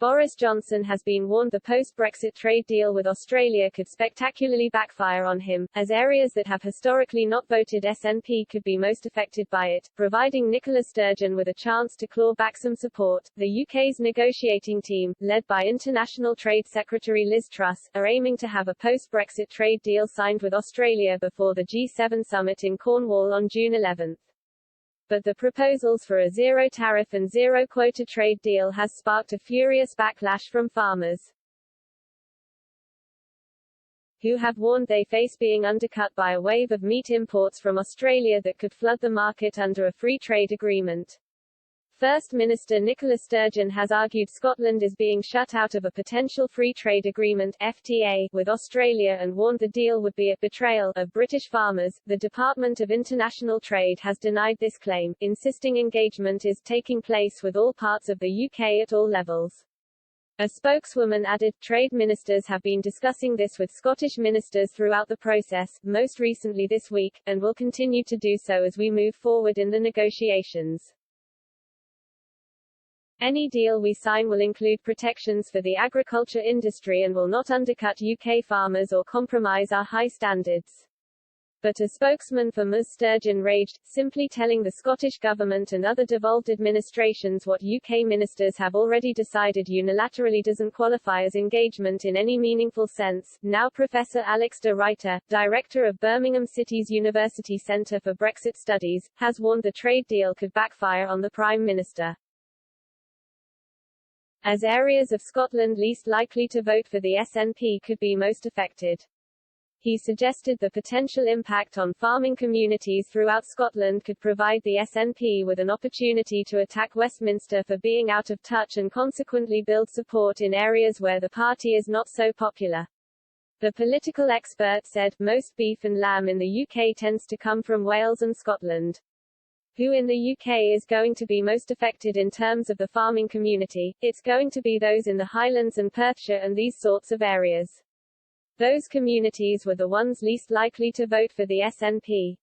Boris Johnson has been warned the post-Brexit trade deal with Australia could spectacularly backfire on him, as areas that have historically not voted SNP could be most affected by it, providing Nicola Sturgeon with a chance to claw back some support. The UK's negotiating team, led by International Trade Secretary Liz Truss, are aiming to have a post-Brexit trade deal signed with Australia before the G7 summit in Cornwall on June 11. But the proposals for a zero-tariff and zero-quota trade deal has sparked a furious backlash from farmers, who have warned they face being undercut by a wave of meat imports from Australia that could flood the market under a free trade agreement. First Minister Nicola Sturgeon has argued Scotland is being shut out of a potential free trade agreement (FTA) with Australia and warned the deal would be a betrayal of British farmers. The Department of International Trade has denied this claim, insisting engagement is taking place with all parts of the UK at all levels. A spokeswoman added, trade ministers have been discussing this with Scottish ministers throughout the process, most recently this week, and will continue to do so as we move forward in the negotiations. Any deal we sign will include protections for the agriculture industry and will not undercut UK farmers or compromise our high standards. But a spokesman for Ms Sturgeon raged, simply telling the Scottish Government and other devolved administrations what UK ministers have already decided unilaterally doesn't qualify as engagement in any meaningful sense. Now Professor Alex de Ruyter, director of Birmingham City's University Centre for Brexit Studies, has warned the trade deal could backfire on the Prime Minister. As areas of Scotland least likely to vote for the SNP could be most affected. He suggested the potential impact on farming communities throughout Scotland could provide the SNP with an opportunity to attack Westminster for being out of touch and consequently build support in areas where the party is not so popular. The political expert said, most beef and lamb in the UK tends to come from Wales and Scotland. Who in the UK is going to be most affected in terms of the farming community? It's going to be those in the Highlands and Perthshire and these sorts of areas. Those communities were the ones least likely to vote for the SNP.